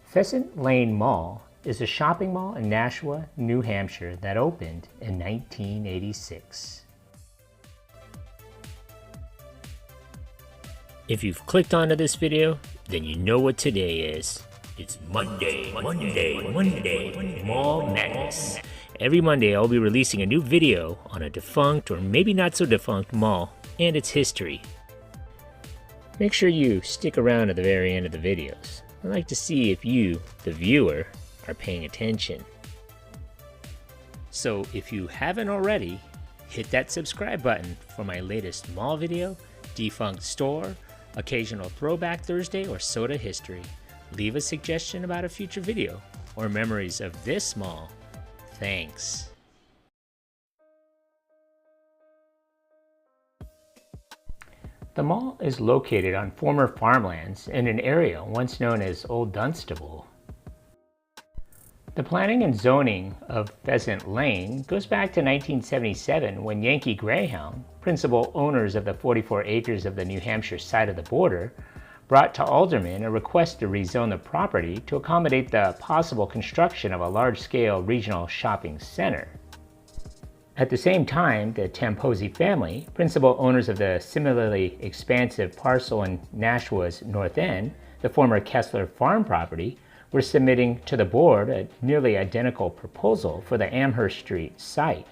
Pheasant Lane Mall is a shopping mall in Nashua, New Hampshire that opened in 1986. If you've clicked onto this video, then you know what today is. It's Monday, Mall Madness. Every Monday I'll be releasing a new video on a defunct or maybe not so defunct mall and its history. Make sure you stick around at the very end of the videos. I'd like to see if you, the viewer, are paying attention. So if you haven't already, hit that subscribe button for my latest mall video, defunct store, occasional throwback Thursday, or soda history. Leave a suggestion about a future video or memories of this mall. Thanks. The mall is located on former farmlands in an area once known as Old Dunstable. The planning and zoning of Pheasant Lane goes back to 1977 when Yankee Greyhound, principal owners of the 44 acres of the New Hampshire side of the border, brought to aldermen a request to rezone the property to accommodate the possible construction of a large-scale regional shopping center. At the same time, the Tamposi family, principal owners of the similarly expansive parcel in Nashua's north end, the former Kessler farm property, were submitting to the board a nearly identical proposal for the Amherst Street site.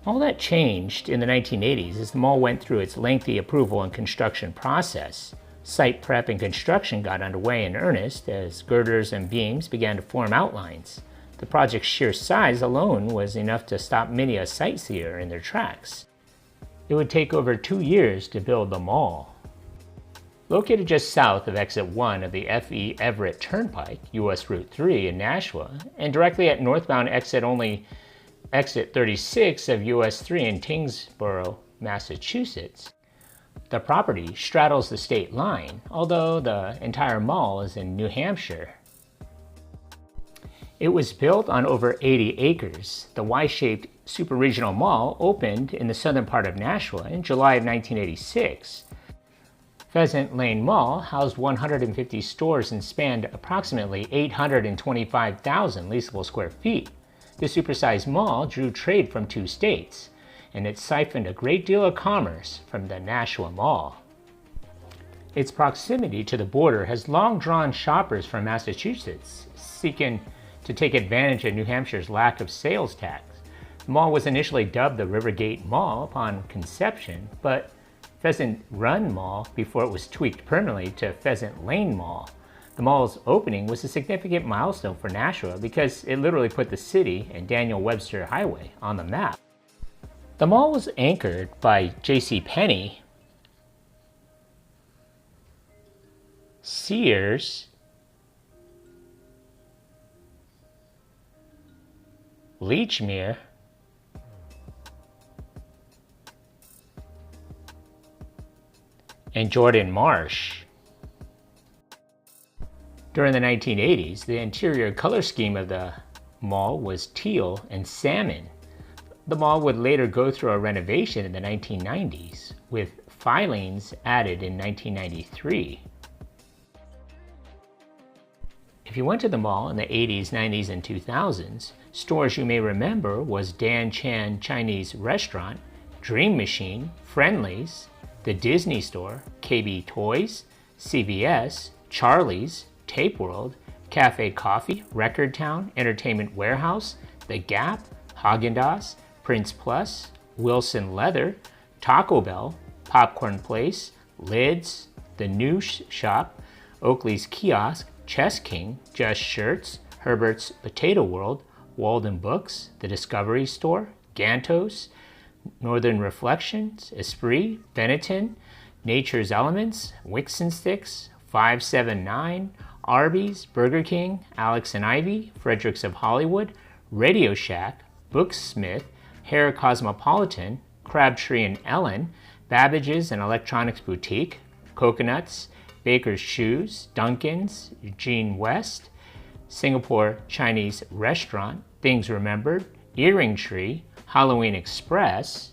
All that changed in the 1980s as the mall went through its lengthy approval and construction process. Site prep and construction got underway in earnest as girders and beams began to form outlines. The project's sheer size alone was enough to stop many a sightseer in their tracks. It would take over 2 years to build the mall. Located just south of Exit 1 of the F.E. Everett Turnpike, U.S. Route 3 in Nashua, and directly at northbound exit 36 of U.S. 3 in Tyngsboro, Massachusetts, the property straddles the state line, although the entire mall is in New Hampshire. It was built on over 80 acres. The Y-shaped super-regional mall opened in the southern part of Nashua in July of 1986. Pheasant Lane Mall housed 150 stores and spanned approximately 825,000 leasable square feet. The supersized mall drew trade from 2 states, and it siphoned a great deal of commerce from the Nashua Mall. Its proximity to the border has long drawn shoppers from Massachusetts seeking to take advantage of New Hampshire's lack of sales tax. The mall was initially dubbed the Rivergate Mall upon conception, but Pheasant Run Mall before it was tweaked permanently to Pheasant Lane Mall. The mall's opening was a significant milestone for Nashua because it literally put the city and Daniel Webster Highway on the map. The mall was anchored by JCPenney, Sears, Lechmere, and Jordan Marsh. During the 1980s, the interior color scheme of the mall was teal and salmon. The mall would later go through a renovation in the 1990s, with filings added in 1993. If you went to the mall in the 80s, 90s, and 2000s, stores you may remember was Dan Chan Chinese Restaurant, Dream Machine, Friendly's, the Disney Store, KB Toys, CVS, Charlie's, Tape World, Cafe Coffee, Record Town, Entertainment Warehouse, The Gap, Haagen-Dazs, Prince Plus, Wilson Leather, Taco Bell, Popcorn Place, Lids, The Noosh Shop, Oakley's Kiosk, Chess King, Just Shirts, Herbert's Potato World, Walden Books, The Discovery Store, Gantos, Northern Reflections, Esprit, Benetton, Nature's Elements, Wicks and Sticks, 579, Arby's, Burger King, Alex and Ivy, Fredericks of Hollywood, Radio Shack, Booksmith, Hair Cosmopolitan, Crabtree and Ellen, Babbage's and Electronics Boutique, Coconuts, Baker's Shoes, Dunkin's, Eugene West, Singapore Chinese Restaurant, Things Remembered, Earring Tree, Halloween Express,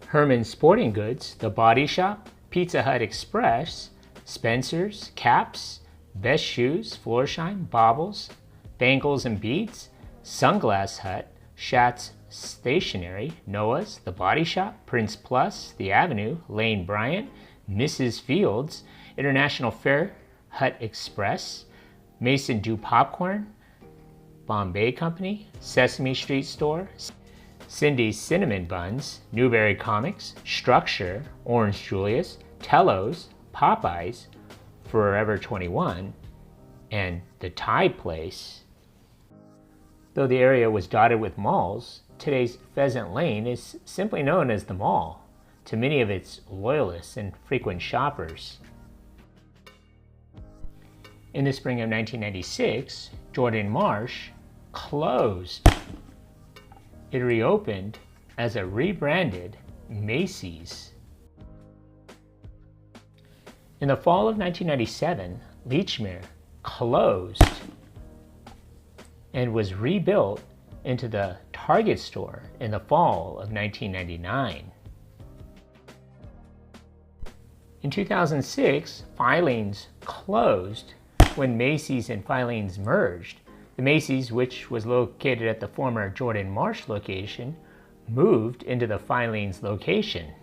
Herman's Sporting Goods, The Body Shop, Pizza Hut Express, Spencer's, Caps, Best Shoes, Florsheim, Baubles, Bangles and Beads, Sunglass Hut, Schatz Stationery, Noah's, The Body Shop, Prince Plus, The Avenue, Lane Bryant, Mrs. Fields, International Fair, Hut Express, Mason Do Popcorn, Bombay Company, Sesame Street Store, Cindy's Cinnamon Buns, Newberry Comics, Structure, Orange Julius, Tello's, Popeyes, Forever 21, and The Thai Place. Though the area was dotted with malls, today's Pheasant Lane is simply known as the mall to many of its loyalists and frequent shoppers. In the spring of 1996, Jordan Marsh closed. It reopened as a rebranded Macy's. In the fall of 1997, Lechmere closed and was rebuilt into the Target store in the fall of 1999. In 2006, Filene's closed when Macy's and Filene's merged. The Macy's, which was located at the former Jordan Marsh location, moved into the Filene's location.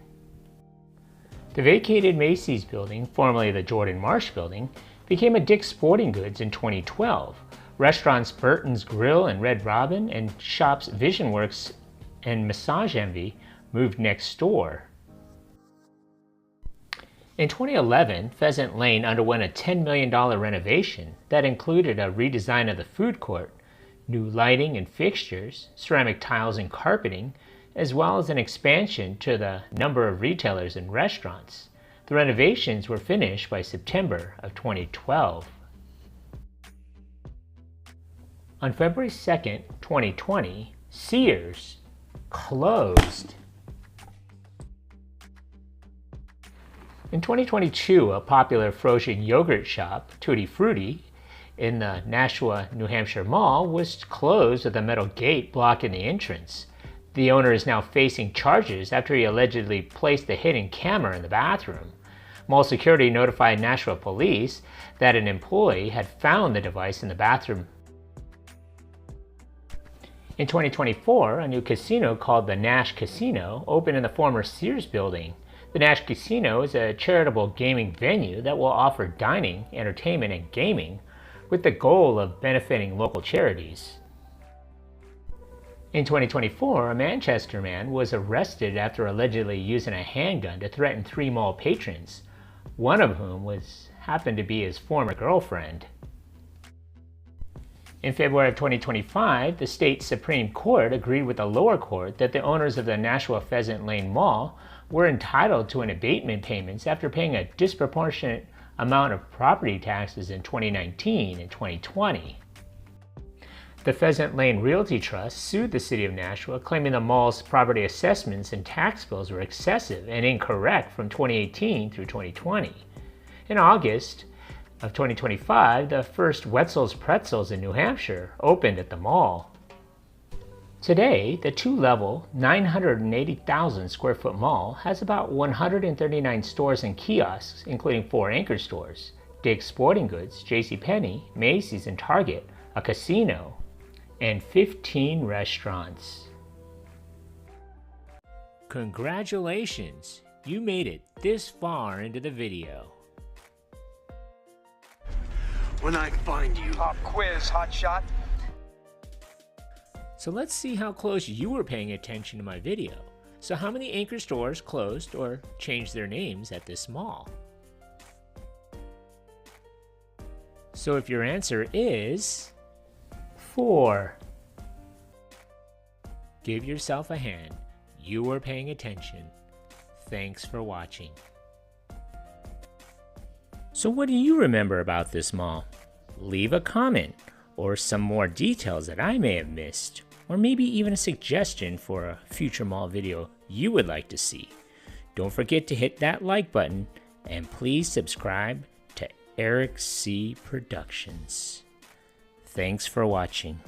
The vacated Macy's building, formerly the Jordan Marsh building, became a Dick's Sporting Goods in 2012. Restaurants Burton's Grill and Red Robin and shops Visionworks and Massage Envy moved next door. In 2011, Pheasant Lane underwent a $10 million renovation that included a redesign of the food court, new lighting and fixtures, ceramic tiles and carpeting, as well as an expansion to the number of retailers and restaurants. The renovations were finished by September of 2012. On February 2nd, 2020, Sears closed. In 2022, a popular frozen yogurt shop, Tutti Frutti, in the Nashua, New Hampshire Mall was closed with a metal gate blocking the entrance. The owner is now facing charges after he allegedly placed a hidden camera in the bathroom. Mall security notified Nashua police that an employee had found the device in the bathroom. In 2024, a new casino called the Nash Casino opened in the former Sears building. The Nash Casino is a charitable gaming venue that will offer dining, entertainment, and gaming with the goal of benefiting local charities. In 2024, a Manchester man was arrested after allegedly using a handgun to threaten 3 mall patrons, one of whom happened to be his former girlfriend. In February of 2025, the state Supreme Court agreed with the lower court that the owners of the Nashua Pheasant Lane Mall were entitled to an abatement payments after paying a disproportionate amount of property taxes in 2019 and 2020. The Pheasant Lane Realty Trust sued the city of Nashua, claiming the mall's property assessments and tax bills were excessive and incorrect from 2018 through 2020. In August of 2025, the first Wetzel's Pretzels in New Hampshire opened at the mall. Today, the 2-level, 980,000 square foot mall has about 139 stores and kiosks, including 4 anchor stores, Dick's Sporting Goods, JCPenney, Macy's, and Target, a casino, and 15 restaurants. Congratulations! You made it this far into the video. When I find you. Pop quiz, hotshot. So let's see how close you were paying attention to my video. So how many anchor stores closed or changed their names at this mall? So if your answer is 4, give yourself a hand. You were paying attention. Thanks for watching. So what do you remember about this mall? Leave a comment or some more details that I may have missed, or maybe even a suggestion for a future mall video you would like to see. Don't forget to hit that like button and please subscribe to Eric C. Productions. Thanks for watching.